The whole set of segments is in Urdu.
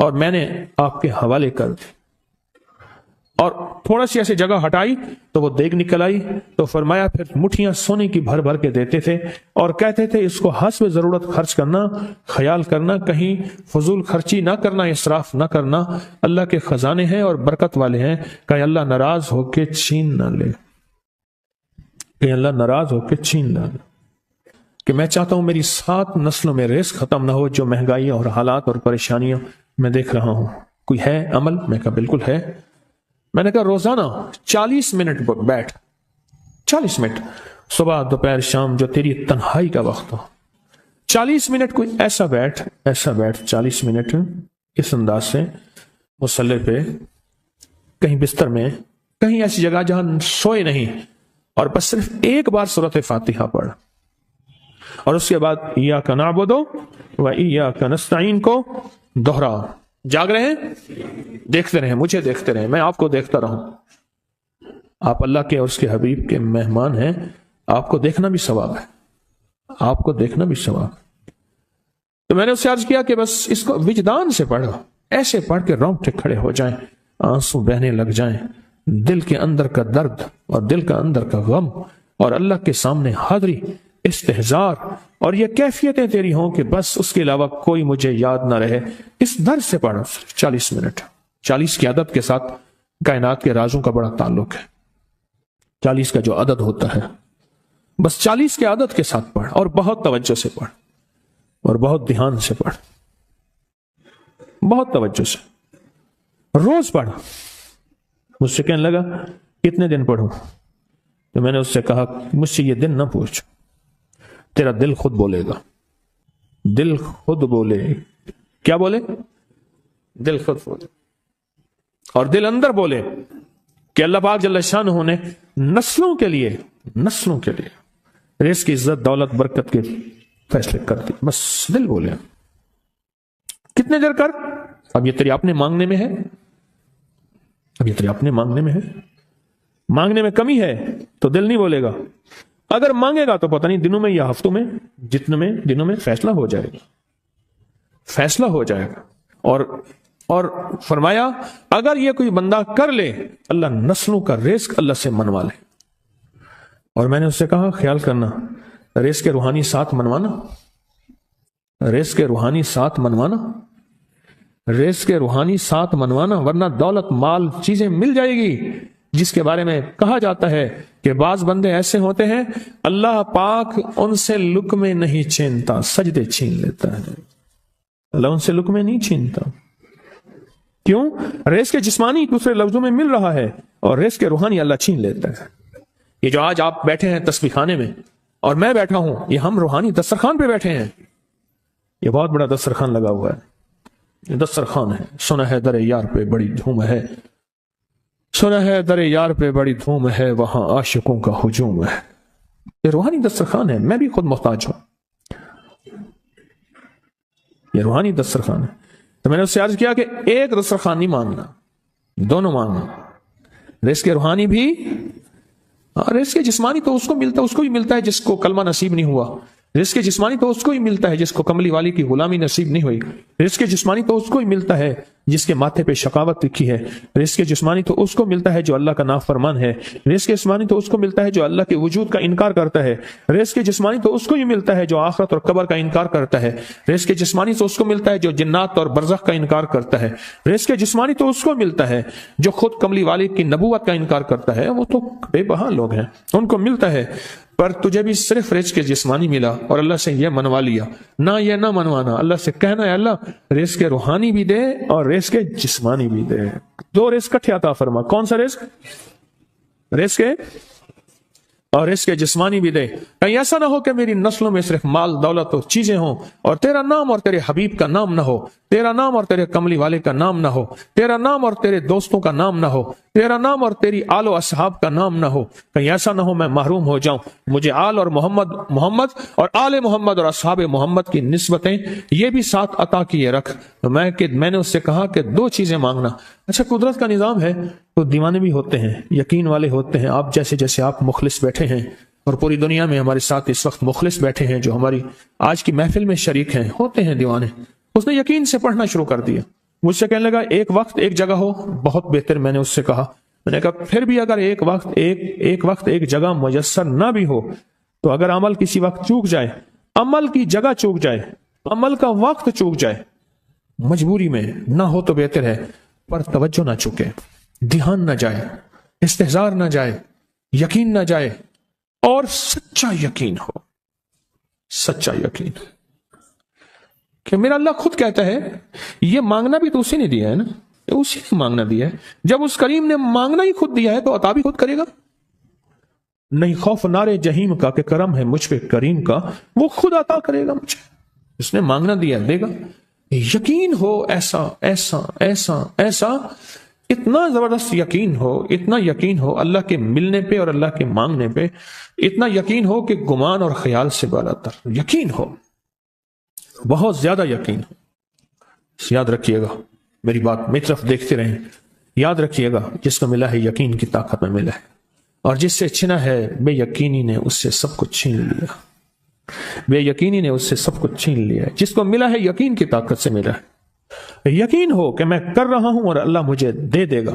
اور میں نے آپ کے حوالے کر دی، اور تھوڑا سی ایسی جگہ ہٹائی تو وہ دیگ نکل آئی، تو فرمایا پھر مٹھیاں سونے کی بھر بھر کے دیتے تھے اور کہتے تھے اس کو حسب ضرورت خرچ کرنا، خیال کرنا، کہیں فضول خرچی نہ کرنا، اسراف نہ کرنا، اللہ کے خزانے ہیں اور برکت والے ہیں، کہیں اللہ ناراض ہو کے چھین نہ لے، کہیں اللہ ناراض ہو کے چھین نہ لے۔ کہ میں چاہتا ہوں میری 7 نسلوں میں رزق ختم نہ ہو، جو مہنگائی اور حالات اور پریشانیاں میں دیکھ رہا ہوں۔ کوئی ہے عمل؟ میں کہا بالکل ہے۔ میں نے کہا روزانہ 40 منٹ بیٹھ، 40 منٹ صبح دوپہر شام، جو تیری تنہائی کا وقت ہو، 40 منٹ کوئی ایسا بیٹھ 40 منٹ اس انداز سے مصلی پہ، کہیں بستر میں، کہیں ایسی جگہ جہاں سوئے نہیں، اور بس صرف ایک بار سورۃ فاتحہ پڑھ، اور اس کے بعد ایاک نعبد و ایاک نستعین کو دوہرا۔ جاگ رہے ہیں؟ دیکھتے رہیں، مجھے دیکھتے رہیں، میں آپ کو دیکھتا رہوں۔ آپ اللہ کے اور اس کے حبیب کے مہمان ہیں، آپ کو دیکھنا بھی ثواب ہے، آپ کو دیکھنا بھی ثواب ہے۔ تو میں نے اس سے عرض کیا کہ بس اس کو وجدان سے پڑھو، ایسے پڑھ کے رونگٹے کھڑے ہو جائیں، آنسو بہنے لگ جائیں، دل کے اندر کا درد اور دل کا اندر کا غم اور اللہ کے سامنے حاضری، استحضار، اور یہ کیفیتیں تیری ہوں کہ بس اس کے علاوہ کوئی مجھے یاد نہ رہے۔ اس درد سے پڑھو 40 منٹ۔ 40 کی عدد کے ساتھ کائنات کے رازوں کا بڑا تعلق ہے۔ 40 کا جو عدد ہوتا ہے، بس 40 کے عدد کے ساتھ پڑھ، اور بہت توجہ سے پڑھ، اور بہت دھیان سے پڑھ، بہت توجہ سے روز پڑھ۔ مجھ سے کہنے لگا کتنے دن پڑھوں؟ تو میں نے اس سے کہا مجھ سے یہ دن نہ پوچھ، تیرا دل خود بولے گا، دل خود بولے۔ کیا بولے؟ دل خود بولے، اور دل اندر بولے کہ اللہ پاک جل شانہ نے نسلوں کے لیے رزق کی عزت، دولت، برکت کے فیصلے کر دی۔ بس دل بولے۔ کتنے دیر کر؟ اب یہ تیری اپنے مانگنے میں ہے، اب یہ تیری اپنے مانگنے میں ہے۔ مانگنے میں کمی ہے تو دل نہیں بولے گا، اگر مانگے گا تو پتہ نہیں دنوں میں یا ہفتوں میں، جتنے میں دنوں میں فیصلہ ہو جائے گا، فیصلہ ہو جائے گا۔ اور فرمایا اگر یہ کوئی بندہ کر لے، اللہ نسلوں کا رزق اللہ سے منوا لے۔ اور میں نے اس سے کہا خیال کرنا، رزق کے روحانی ساتھ منوانا، رزق کے روحانی ساتھ منوانا، رزق کے روحانی ساتھ منوانا، ورنہ دولت، مال، چیزیں مل جائے گی جس کے بارے میں کہا جاتا ہے کہ بعض بندے ایسے ہوتے ہیں اللہ پاک ان سے لقمے نہیں چھینتا، سجدے چھین لیتا ہے۔ اللہ ان سے لقمے نہیں چھینتا، کیوں؟ رزق جسمانی دوسرے لفظوں میں مل رہا ہے، اور رزق روحانی اللہ چھین لیتا ہے۔ یہ جو آج آپ بیٹھے ہیں تسبیح خانے میں اور میں بیٹھا ہوں، یہ ہم روحانی دسترخوان پہ بیٹھے ہیں۔ یہ بہت بڑا دسترخوان لگا ہوا ہے، یہ دسترخوان ہے۔ سنا ہے در یار پہ بڑی دھوم ہے، سنا ہے در یار پہ بڑی دھوم ہے، وہاں عاشقوں کا ہجوم ہے۔ یہ روحانی دسترخوان ہے، میں بھی خود محتاج ہوں، یہ روحانی دسترخوان ہے۔ تو میں نے اس سے عرض کیا کہ ایک دسترخوان نہیں مانگنا، دونوں مانگنا، رزق روحانی بھی، رزق جسمانی تو اس کو ملتا ہے، اس کو بھی ملتا ہے جس کو کلمہ نصیب نہیں ہوا۔ رزق جسمانی تو اس کو ہی ملتا ہے جس کو کملی والی کی غلامی نصیب نہیں ہوئی۔ رزق جسمانی تو اس کو ہی ملتا ہے جس کے ماتھے پہ شقاوت لکھی ہے۔ رزق جسمانی تو اس کو ملتا ہے جو اللہ کا نافرمان ہے۔ رزق جسمانی تو اس کو ملتا ہے جو اللہ کے وجود کا انکار کرتا ہے۔ رزق جسمانی تو اس کو ہی ملتا ہے جو آخرت اور قبر کا انکار کرتا ہے۔ رزق جسمانی تو اس کو ملتا ہے جو جنات اور برزخ کا انکار کرتا ہے۔ رزق جسمانی تو اس کو ملتا ہے جو خود کملی والی کی نبوت کا انکار کرتا ہے، وہ تو بے بہا لوگ ہیں، ان کو ملتا ہے۔ پر تجھے بھی صرف رزق جسمانی ملا اور اللہ سے یہ منوا لیا، نہ یہ نہ منوانا، اللہ سے کہنا ہے اللہ رزق روحانی بھی دے اور رزق جسمانی بھی دے، دو رزق اکٹھے عطا فرما۔ کون سا رزق؟ رزق اور رزق جسمانی بھی دے۔ کہیں ایسا نہ ہو کہ میری نسلوں میں صرف مال، دولت اور چیزیں ہوں اور تیرا نام اور تیرے حبیب کا نام نہ ہو، تیرا نام اور تیرے کملی والے کا نام نہ ہو، تیرا نام اور تیرے دوستوں کا نام نہ ہو، تیرا نام اور تیری آل و اصحاب کا نام نہ ہو۔ کہیں ایسا نہ ہو میں محروم ہو جاؤں۔ مجھے آل اور محمد اور آل محمد اور اصحاب محمد کی نسبتیں یہ بھی ساتھ عطا کیے رکھ۔ میں نے اس سے کہا کہ دو چیزیں مانگنا۔ اچھا قدرت کا نظام ہے تو دیوانے بھی ہوتے ہیں، یقین والے ہوتے ہیں، آپ جیسے آپ مخلص بیٹھے ہیں اور پوری دنیا میں ہمارے ساتھ اس وقت مخلص بیٹھے ہیں جو ہماری آج کی محفل میں شریک ہیں، ہوتے ہیں دیوانے۔ اس نے یقین سے پڑھنا شروع کر دیا، مجھ سے کہنے لگا ایک وقت ایک جگہ ہو بہت بہتر. میں نے اس سے کہا، میں نے کہا پھر بھی اگر ایک وقت ایک جگہ میسر نہ بھی ہو تو اگر عمل کسی وقت چوک جائے، عمل کی جگہ چوک جائے، عمل کا وقت چوک جائے، مجبوری میں نہ ہو تو بہتر ہے، پر توجہ نہ چوکے، دھیان نہ جائے، استحضار نہ جائے، یقین نہ جائے، اور سچا یقین ہو. سچا یقین کہ میرا اللہ خود کہتا ہے یہ مانگنا بھی تو اسی نے دیا ہے نا، اسی نے مانگنا دیا ہے. جب اس کریم نے مانگنا ہی خود دیا ہے تو عطا بھی خود کرے گا. نہیں خوف نارے جہیم کا کہ کرم ہے مجھ پہ کریم کا، وہ خود عطا کرے گا مجھے. اس نے مانگنا دیا دے گا. یقین ہو ایسا ایسا ایسا ایسا، اتنا زبردست یقین ہو، اتنا یقین ہو اللہ کے ملنے پہ اور اللہ کے مانگنے پہ، اتنا یقین ہو کہ گمان اور خیال سے بالا تر یقین ہو، بہت زیادہ یقین ہو. یاد رکھیے گا میری بات، میری طرف دیکھتے رہیں. یاد رکھیے گا جس کو ملا ہے یقین کی طاقت میں ملا ہے، اور جس سے چھنا ہے بے یقینی نے اس سے سب کچھ چھین لیا. بے یقینی نے اس سے سب کچھ چھین لیا ہے. جس کو ملا ہے یقین کی طاقت سے ملا ہے. یقین ہو کہ میں کر رہا ہوں اور اللہ مجھے دے دے گا.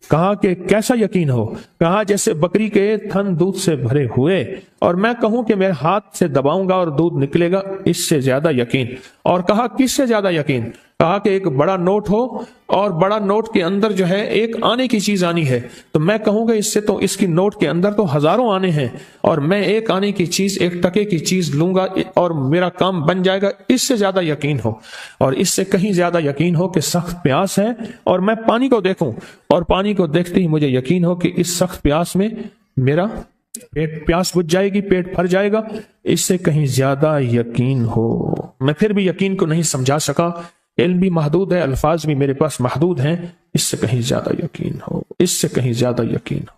کہا کہ کیسا یقین ہو؟ کہا جیسے بکری کے تھن دودھ سے بھرے ہوئے اور میں کہوں کہ میرے ہاتھ سے دباؤں گا اور دودھ نکلے گا، اس سے زیادہ یقین. اور کہا کس سے زیادہ یقین؟ کہا کہ ایک بڑا نوٹ ہو اور بڑا نوٹ کے اندر جو ہے ایک آنے کی چیز آنی ہے، تو میں کہوں گا اس سے تو اس کی نوٹ کے اندر تو ہزاروں آنے ہیں، اور میں ایک آنے کی چیز، ایک ٹکے کی چیز لوں گا اور میرا کام بن جائے گا. اس سے زیادہ یقین ہو. اور اس سے کہیں زیادہ یقین ہو کہ سخت پیاس ہے اور میں پانی کو دیکھوں اور پانی کو دیکھتے ہی مجھے یقین ہو کہ اس سخت پیاس میں میرا پیاس بجھ جائے گی، پیٹ بھر جائے گا. اس سے کہیں زیادہ یقین ہو. میں پھر بھی یقین کو نہیں سمجھا سکا، علم بھی محدود ہے، الفاظ بھی میرے پاس محدود ہیں. اس سے کہیں زیادہ یقین ہو، اس سے کہیں زیادہ یقین ہو،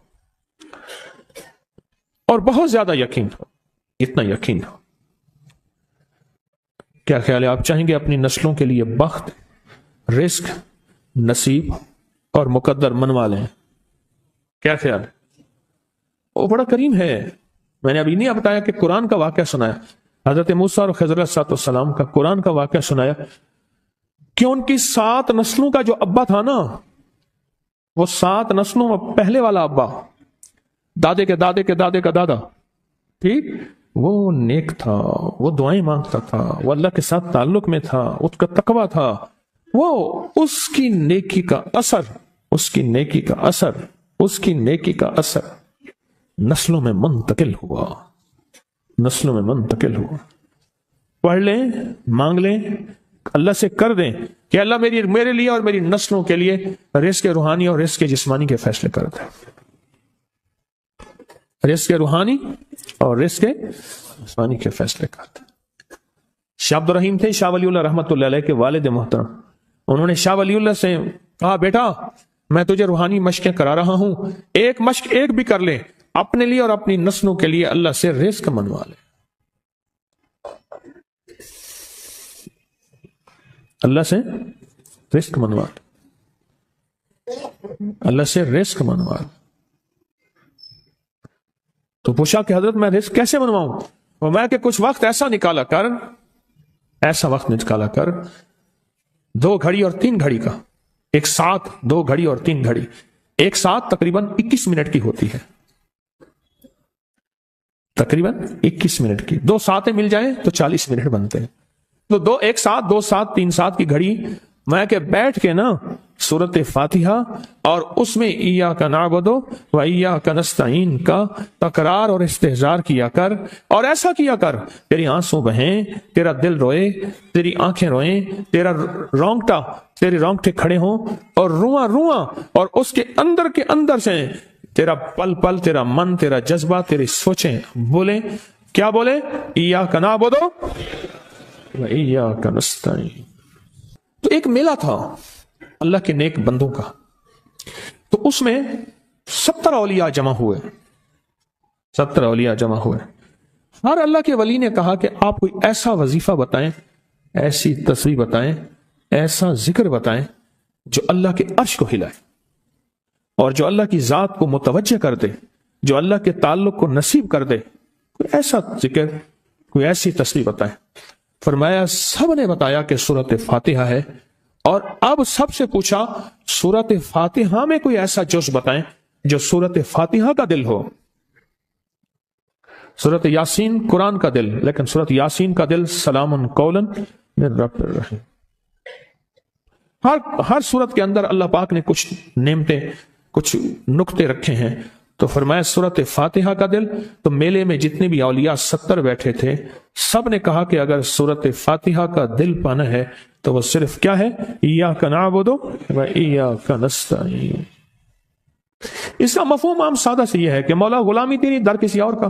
اور بہت زیادہ یقین ہو. اتنا یقین ہو. کیا خیال ہے؟ آپ چاہیں گے اپنی نسلوں کے لیے بخت، رزق، نصیب اور مقدر منوا لیں؟ کیا خیال ہے؟ وہ بڑا کریم ہے. میں نے ابھی نہیں بتایا کہ قرآن کا واقعہ سنایا، حضرت موسیٰ اور خضر علیہ السلام کا قرآن کا واقعہ سنایا کہ ان کی 7 نسلوں کا جو ابا تھا نا، وہ 7 نسلوں میں پہلے والا ابا، دادے کے دادے کے دادے کا دادا، ٹھیک، وہ نیک تھا، وہ دعائیں مانگتا تھا، وہ اللہ کے ساتھ تعلق میں تھا، اس کا تقویٰ تھا. وہ اس کی نیکی کا اثر، اس کی نیکی کا اثر، اس کی نیکی کا اثر نسلوں میں منتقل ہوا، نسلوں میں منتقل ہوا. پڑھ لیں، مانگ لیں، اللہ سے کر دیں کہ اللہ میرے لیے اور میری نسلوں کے لیے رزق روحانی اور رزق جسمانی کے فیصلے کر دیں. رزق روحانی اور رزق جسمانی کے فیصلے کر دیں. شاہ عبد الرحیم تھے شاہ ولی اللہ رحمۃ اللہ علیہ کے والد محترم. انہوں نے شاہ ولی اللہ سے کہا بیٹا میں تجھے روحانی مشقیں کرا رہا ہوں، ایک مشق ایک بھی کر لے، اپنے لیے اور اپنی نسلوں کے لیے اللہ سے رزق منوا لے. اللہ سے رزق منوا لے، اللہ سے رزق منوا لے. تو پوچھا کہ حضرت میں رزق کیسے منواؤں؟ اور میں کہ کچھ وقت ایسا نکالا کر، ایسا وقت نکالا کر 2 گھڑی اور 3 گھڑی کا، ایک ساتھ 2 گھڑی اور 3 گھڑی، ایک ساتھ تقریباً 21 منٹ کی ہوتی ہے، تقریباً 21 منٹ کی. 2 ساتیں مل جائیں تو 40 منٹ بنتے ہیں. تو ایک ساتھ 2 ساتھ 3 ساتھ کی گھڑی میں کہ بیٹھ کے نا سورت فاتحہ اور اس میں ایاک نعبد و ایاک نستعین کا تکرار اور استحضار کیا کر، اور ایسا کیا کر تیری آنسوں بہیں، تیرا دل روئے، تیری آنکھیں روئیں، تیرے رونگٹے کھڑے ہوں اور رواں اور اس کے اندر سے تیرا پل پل، تیرا من، تیرا جذبہ، تیری سوچیں بولیں. کیا بولیں؟ ایاک نعبد و ایاک نستعین. تو ایک میلہ تھا اللہ کے نیک بندوں کا، تو اس میں 70 اولیاء جمع ہوئے. 70 اولیاء جمع ہوئے. ہر اللہ کے ولی نے کہا کہ آپ کوئی ایسا وظیفہ بتائیں، ایسی تسبیح بتائیں، ایسا ذکر بتائیں جو اللہ کے عرش کو ہلائے اور جو اللہ کی ذات کو متوجہ کر دے، جو اللہ کے تعلق کو نصیب کر دے. کوئی ایسا ذکر، کوئی ایسی تسبیح بتائیں. فرمایا سب نے بتایا کہ سورت فاتحہ ہے اور اب سب سے پوچھا سورت فاتحہ میں کوئی ایسا جز بتائیں جو سورت فاتحہ کا دل ہو. سورت یاسین قرآن کا دل، لیکن سورت یاسین کا دل سلام قولا من رب الرحیم. ہر سورت کے اندر اللہ پاک نے کچھ نعمتیں، کچھ نقطے رکھے ہیں. تو فرمایا سورت فاتحہ کا دل. تو میلے میں جتنے بھی اولیاء 70 بیٹھے تھے، سب نے کہا کہ اگر سورت فاتحہ کا دل پانا ہے تو وہ صرف کیا ہے؟ ایاک نعبد و ایاک نستعین. اس کا مفہوم عام سادہ سے یہ ہے کہ مولا غلامی تیری، در کسی اور کا.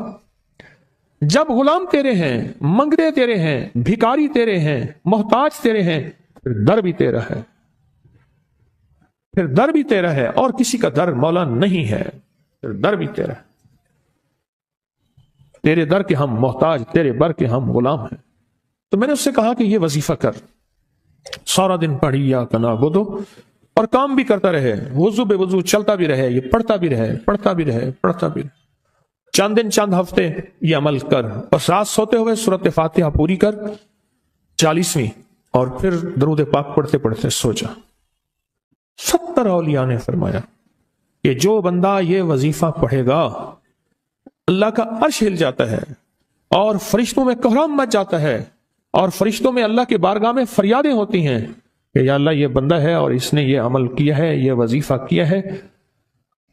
جب غلام تیرے ہیں، منگتے تیرے ہیں، بھکاری تیرے ہیں، محتاج تیرے ہیں، پھر در بھی تیرا ہے. پھر در بھی تیرا ہے اور کسی کا در مولا نہیں ہے. پھر در بھی تیرا ہے. تیرے در کے ہم محتاج، تیرے بر کے ہم غلام ہیں. تو میں نے اس سے کہا کہ یہ وظیفہ کر، سارا دن پڑھی ایاک نعبد، اور کام بھی کرتا رہے، وضو بے وضو چلتا بھی رہے، یہ پڑھتا بھی رہے، پڑھتا بھی رہے، پڑھتا بھی رہے. چند دن چند ہفتے یہ عمل کر، اور رات سوتے ہوئے سورت فاتحہ پوری کر 40ویں، اور پھر درود پاک پڑھتے پڑھتے سو جا. 70 اولیاء نے فرمایا کہ جو بندہ یہ وظیفہ پڑھے گا اللہ کا عرش ہل جاتا ہے اور فرشتوں میں کوہرام مچ جاتا ہے، اور فرشتوں میں اللہ کے بارگاہ میں فریادیں ہوتی ہیں کہ یا اللہ یہ بندہ ہے اور اس نے یہ عمل کیا ہے، یہ وظیفہ کیا ہے،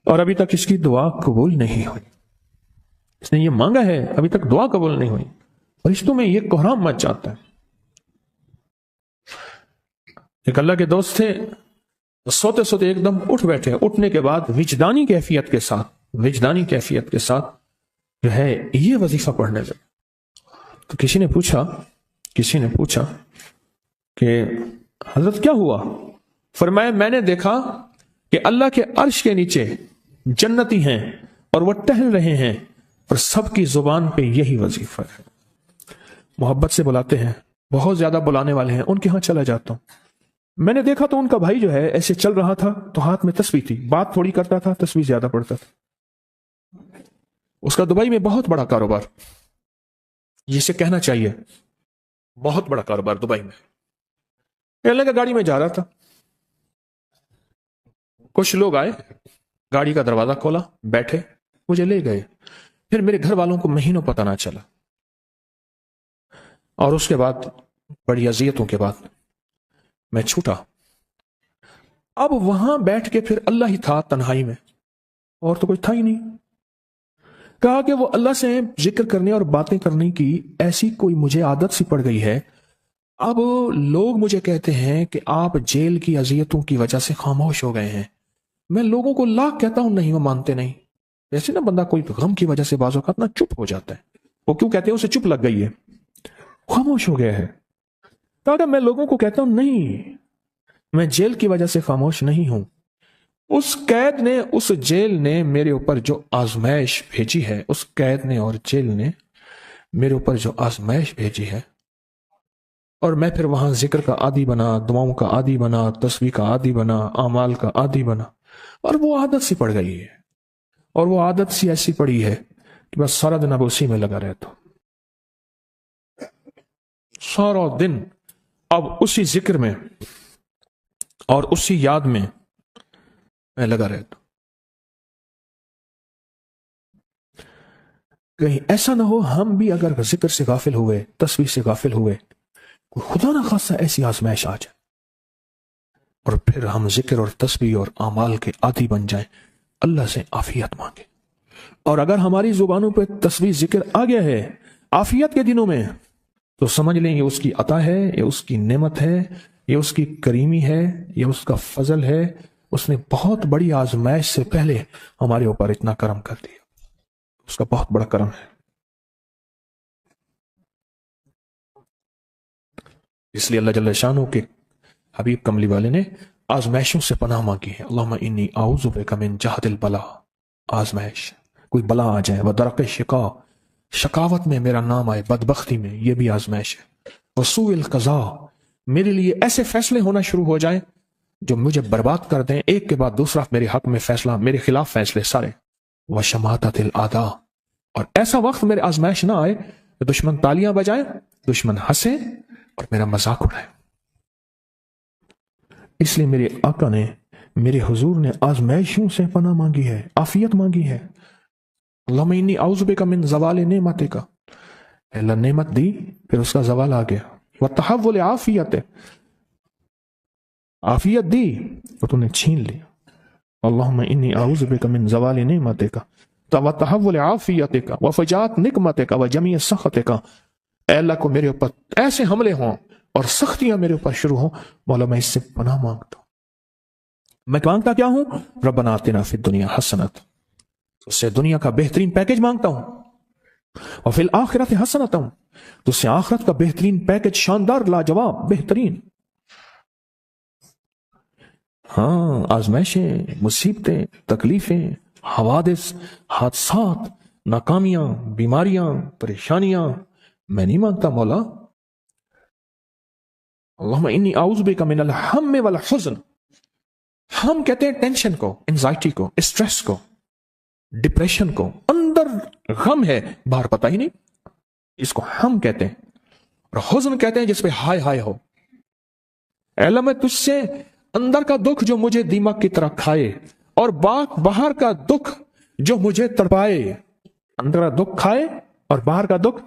اور ابھی تک اس کی دعا قبول نہیں ہوئی، اس نے یہ مانگا ہے ابھی تک دعا قبول نہیں ہوئی. فرشتوں میں یہ کوہرام مچ جاتا ہے. ایک اللہ کے دوست تھے، سوتے سوتے ایک دم اٹھ بیٹھے. اٹھنے کے بعد وجدانی کیفیت کے ساتھ جو ہے یہ وظیفہ پڑھنے لگے. تو کسی نے پوچھا کہ حضرت کیا ہوا؟ فرمایا میں نے دیکھا کہ اللہ کے عرش کے نیچے جنتی ہیں اور وہ ٹہل رہے ہیں، اور سب کی زبان پہ یہی وظیفہ ہے. محبت سے بلاتے ہیں، بہت زیادہ بلانے والے ہیں، ان کے ہاں چلا جاتا ہوں. میں نے دیکھا تو ان کا بھائی جو ہے ایسے چل رہا تھا تو ہاتھ میں تسبیح تھی، بات تھوڑی کرتا تھا، تسبیح زیادہ پڑھتا تھا. اس کا دبئی میں بہت بڑا کاروبار، جسے کہنا چاہیے بہت بڑا کاروبار دبئی میں. اللہ کا گاڑی میں جا رہا تھا، کچھ لوگ آئے، گاڑی کا دروازہ کھولا، بیٹھے، مجھے لے گئے. پھر میرے گھر والوں کو مہینوں پتہ نہ چلا، اور اس کے بعد بڑی اذیتوں کے بعد میں چھوٹا. اب وہاں بیٹھ کے پھر اللہ ہی تھا تنہائی میں، اور تو کوئی تھا ہی نہیں. کہا کہ وہ اللہ سے ذکر کرنے اور باتیں کرنے کی ایسی کوئی مجھے عادت سی پڑ گئی ہے. اب لوگ مجھے کہتے ہیں کہ آپ جیل کی اذیتوں کی وجہ سے خاموش ہو گئے ہیں. میں لوگوں کو لاکھ کہتا ہوں، نہیں، وہ مانتے نہیں. جیسے نا بندہ کوئی غم کی وجہ سے بعض اوقات نا چپ ہو جاتا ہے. وہ کیوں کہتے ہیں؟ اسے چپ لگ گئی ہے، خاموش ہو گیا ہے. کہا میں لوگوں کو کہتا ہوں نہیں، میں جیل کی وجہ سے خاموش نہیں ہوں. اس قید نے، اس جیل نے میرے اوپر جو آزمائش بھیجی ہے، اس قید نے اور جیل نے میرے اوپر جو آزمائش بھیجی ہے، اور میں پھر وہاں ذکر کا عادی بنا، دعاؤں کا عادی بنا، تسبیح کا عادی بنا، اعمال کا عادی بنا، اور وہ عادت سی پڑ گئی ہے. اور وہ عادت سی ایسی پڑی ہے کہ بس سارا دن اب اسی میں لگا رہتا ہوں. سارا دن اب اسی ذکر میں اور اسی یاد میں لگا رہتا ہوں. کہیں ایسا نہ ہو ہم بھی اگر ذکر سے غافل ہوئے، تسبیح سے غافل ہوئے، خدا نہ خاصہ ایسی آزمائش آ جائے اور پھر ہم ذکر اور تسبیح اور اعمال کے عادی بن جائیں، اللہ سے عافیت مانگے. اور اگر ہماری زبانوں پہ تسبیح ذکر آ گیا ہے عافیت کے دنوں میں، تو سمجھ لیں یہ اس کی عطا ہے، یہ اس کی نعمت ہے، یہ اس کی کریمی ہے، یہ اس کا فضل ہے. اس نے بہت بڑی آزمائش سے پہلے ہمارے اوپر اتنا کرم کر دیا، اس کا بہت بڑا کرم ہے. اس لیے اللہ جل شانہ کے حبیب کملی والے نے آزمائشوں سے پناہ مانگی ہے. اللہم انی اعوذ بک من جہد البلاء. آزمائش، کوئی بلا آ جائے، ودرک الشقاء، شقاوت میں میرا نام آئے، بدبختی میں، یہ بھی آزمائش ہے. وسوء القضاء، میرے لیے ایسے فیصلے ہونا شروع ہو جائیں جو مجھے برباد کر دیں، ایک کے بعد دوسرا میرے حق میں فیصلہ، میرے خلاف فیصلے سارے. وشماتت الاعداء، اور ایسا وقت میرے آزمائش نہ آئے کہ دشمن تالیاں بجائے، دشمن ہنسے اور میرا مذاق اڑائے. اس لیے میرے آقا نے، میرے حضور نے آزمائشوں سے پناہ مانگی ہے، عافیت مانگی ہے۔ اللہم انی اعوذ بک من زوال نعمتک، اللہ نعمت دی پھر اس کا زوال آ گیا، وتحول عافیت، عافیت دی تو تم نے چھین لی۔ اللہم انی اعوذ بک من زوال نعمتک وتحول عافیتک وفجاءت نقمتک وجمیع سخطک، اے اللہ کو میرے اوپر ایسے حملے ہوں اور سختیاں میرے اوپر شروع ہوں، مولا میں اس سے پناہ مانگتا ہوں۔ میں مانگتا کیا ہوں؟ ربنا آتنا فی الدنیا حسنۃ، اس سے دنیا کا بہترین پیکج مانگتا ہوں، اور فی الآخرۃ حسنۃ، تو اس سے آخرت کا بہترین پیکج، شاندار، لاجواب، بہترین۔ ہاں، آزمائشیں، مصیبتیں، تکلیفیں، حوادث، حادثات، ناکامیاں، بیماریاں، پریشانیاں میں نہیں مانگتا مولا۔ اللہم انی اعوذ بک من الہم والحزن، ہم کہتے ہیں ٹینشن کو، انزائٹی کو، اسٹریس کو، ڈپریشن کو، اندر غم ہے باہر پتہ ہی نہیں، اس کو ہم کہتے ہیں، اور حزن کہتے ہیں جس پہ ہائے ہائے ہو۔ اے اللہ میں تجھ سے اندر کا دکھ جو مجھے دیمک کی طرح کھائے، اور باہر کا دکھ جو مجھے تڑپائے، اندر کا دکھ کھائے اور باہر کا دکھ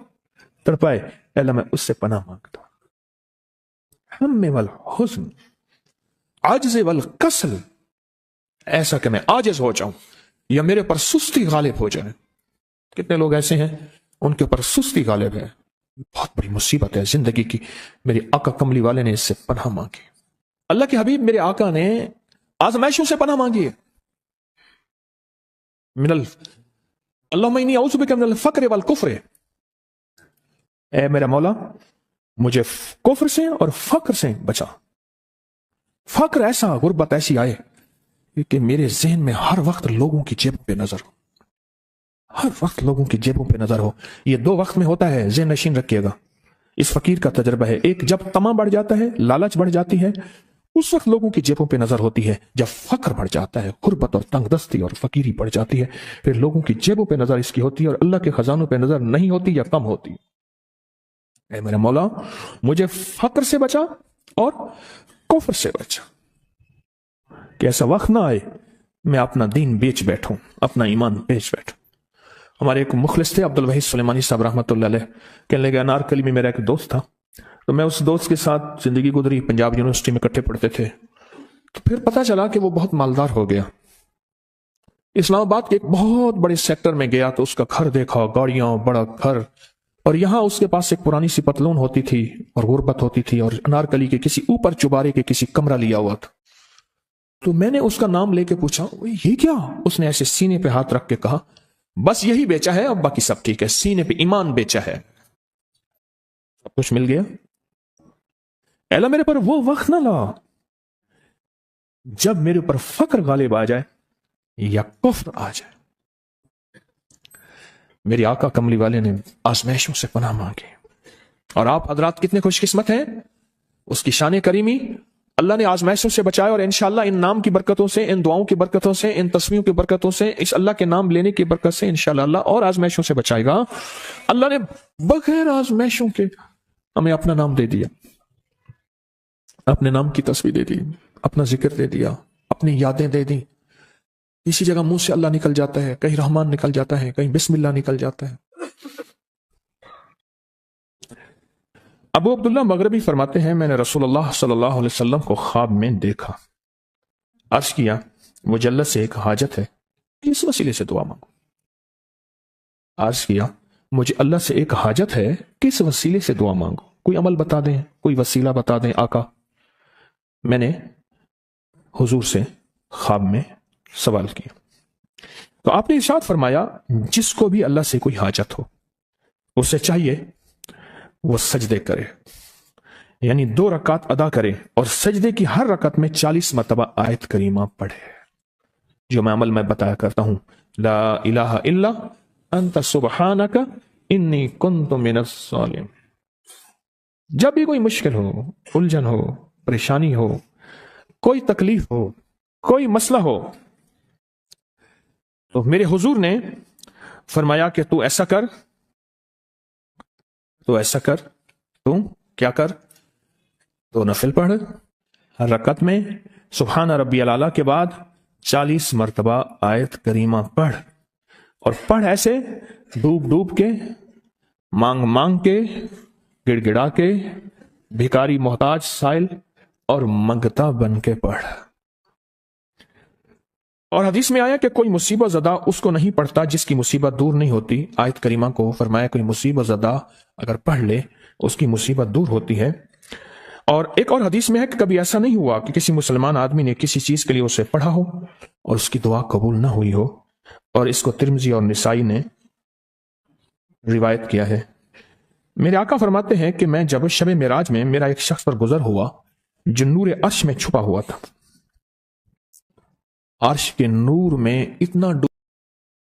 تڑپائے، اے اللہ میں اس سے پناہ مانگتا ہوں۔ ہم والحزن، عجز والکسل، ایسا کہ میں عاجز ہو جاؤں یا میرے پر سستی غالب ہو جائے۔ کتنے لوگ ایسے ہیں ان کے اوپر سستی غالب ہے، بہت بڑی مصیبت ہے زندگی کی۔ میرے آقا کملی والے نے اس سے پناہ مانگی، اللہ کے حبیب میرے آقا نے آزمائشوں سے پناہ مانگی ہے۔ اللہم انی اعوذ بک من الفقر والکفر، اے میرا مولا مجھے کفر سے اور فقر سے بچا۔ فقر ایسا، غربت ایسی آئے کہ میرے ذہن میں ہر وقت لوگوں کی جیبوں پہ نظر ہو، ہر وقت لوگوں کی جیبوں پہ نظر ہو۔ یہ دو وقت میں ہوتا ہے، ذہن نشین رکھیے گا، اس فقیر کا تجربہ ہے۔ ایک جب طمع بڑھ جاتا ہے، لالچ بڑھ جاتی ہے، اس وقت لوگوں کی جیبوں پہ نظر ہوتی ہے۔ جب فقر بڑھ جاتا ہے، غربت اور تنگ دستی اور فقیری بڑھ جاتی ہے، پھر لوگوں کی جیبوں پہ نظر اس کی ہوتی ہے اور اللہ کے خزانوں پہ نظر نہیں ہوتی یا کم ہوتی۔ اے میرے مولا مجھے فقر سے بچا اور کفر سے بچا، کہ ایسا وقت نہ آئے میں اپنا دین بیچ بیٹھوں، اپنا ایمان بیچ بیٹھوں۔ ہمارے ایک مخلص تھے عبد الوحید سلیمانی صاحب رحمۃ اللہ علیہ، کہنے لگے انارکلی میں میرا ایک دوست تھا، تو میں اس دوست کے ساتھ زندگی گزری، پنجاب یونیورسٹی میں اکٹھے پڑھتے تھے، تو پھر پتہ چلا کہ وہ بہت مالدار ہو گیا، اسلام آباد کے ایک بہت بڑے سیکٹر میں گیا تو اس کا گھر دیکھا، گاڑیاں، بڑا گھر، اور یہاں اس کے پاس ایک پرانی سی پتلون ہوتی تھی اور غربت ہوتی تھی، اور انارکلی کے کسی اوپر چبارے کے کسی کمرہ لیا ہوا تھا۔ تو میں نے اس کا نام لے کے پوچھا یہ کیا؟ اس نے ایسے سینے پہ ہاتھ رکھ کے کہا بس یہی بیچا ہے، اب باقی سب ٹھیک ہے، سینے پہ ایمان بیچا ہے، سب کچھ مل گیا۔ اے اللہ میرے پر وہ وقت نہ لا جب میرے اوپر فقر غالب آ جائے یا کفر آ جائے۔ میرے آقا کملی والے نے آزمائشوں سے پناہ مانگی، اور آپ حضرات کتنے خوش قسمت ہیں، اس کی شان کریمی اللہ نے آزمائشوں سے بچایا، اور انشاءاللہ ان نام کی برکتوں سے، ان دعاؤں کی برکتوں سے، ان تسبیحوں کی برکتوں سے، اس اللہ کے نام لینے کی برکت سے انشاءاللہ اللہ اور آزمائشوں سے بچائے گا۔ اللہ نے بغیر آزمائشوں کے ہمیں اپنا نام دے دیا، اپنے نام کی تسبیح دے دی، اپنا ذکر دے دیا، اپنی یادیں دے دی۔ کسی جگہ منہ سے اللہ نکل جاتا ہے، کہیں رحمان نکل جاتا ہے، کہیں بسم اللہ نکل جاتا ہے۔ ابو عبداللہ مغربی فرماتے ہیں میں نے رسول اللہ صلی اللہ علیہ وسلم کو خواب میں دیکھا، عرض کیا مجھے اللہ سے ایک حاجت ہے، کس وسیلے سے دعا مانگوں؟ عرض کیا مجھے اللہ سے ایک حاجت ہے، کس وسیلے سے دعا مانگوں؟ کوئی عمل بتا دیں، کوئی وسیلہ بتا دیں آقا۔ میں نے حضور سے خواب میں سوال کیا تو آپ نے ارشاد فرمایا جس کو بھی اللہ سے کوئی حاجت ہو اسے چاہیے وہ سجدے کرے، یعنی 2 رکعت ادا کرے، اور سجدے کی ہر رکعت میں 40 مرتبہ آیت کریمہ پڑھے، جو میں عمل میں بتایا کرتا ہوں، لا الہ الا انت سبحانک انی کنت من الظالمین۔ جب بھی کوئی مشکل ہو، الجھن ہو، پریشانی ہو، کوئی تکلیف ہو، کوئی مسئلہ ہو، تو میرے حضور نے فرمایا کہ تو ایسا کر، تو ایسا کر، تو کیا کر، تو نفل پڑھ، ہر رکعت میں سبحان ربی الاعلیٰ کے بعد 40 مرتبہ آیت کریمہ پڑھ، اور پڑھ ایسے ڈوب ڈوب کے، مانگ مانگ کے، گڑ گڑا کے، بھکاری محتاج سائل اور منگتا بن کے پڑھ۔ اور حدیث میں آیا کہ کوئی مصیبت زدہ اس کو نہیں پڑھتا جس کی مصیبت دور نہیں ہوتی۔ آیت کریمہ کو فرمایا کوئی مصیبت زدہ اگر پڑھ لے اس کی مصیبت دور ہوتی ہے۔ اور ایک اور حدیث میں ہے کہ کبھی ایسا نہیں ہوا کہ کسی مسلمان آدمی نے کسی چیز کے لیے اسے پڑھا ہو اور اس کی دعا قبول نہ ہوئی ہو، اور اس کو ترمذی اور نسائی نے روایت کیا ہے۔ میرے آقا فرماتے ہیں کہ میں جب شب معراج میں میرا ایک شخص پر گزر ہوا جو نور عرش میں چھپا ہوا تھا، عرش کے نور میں اتنا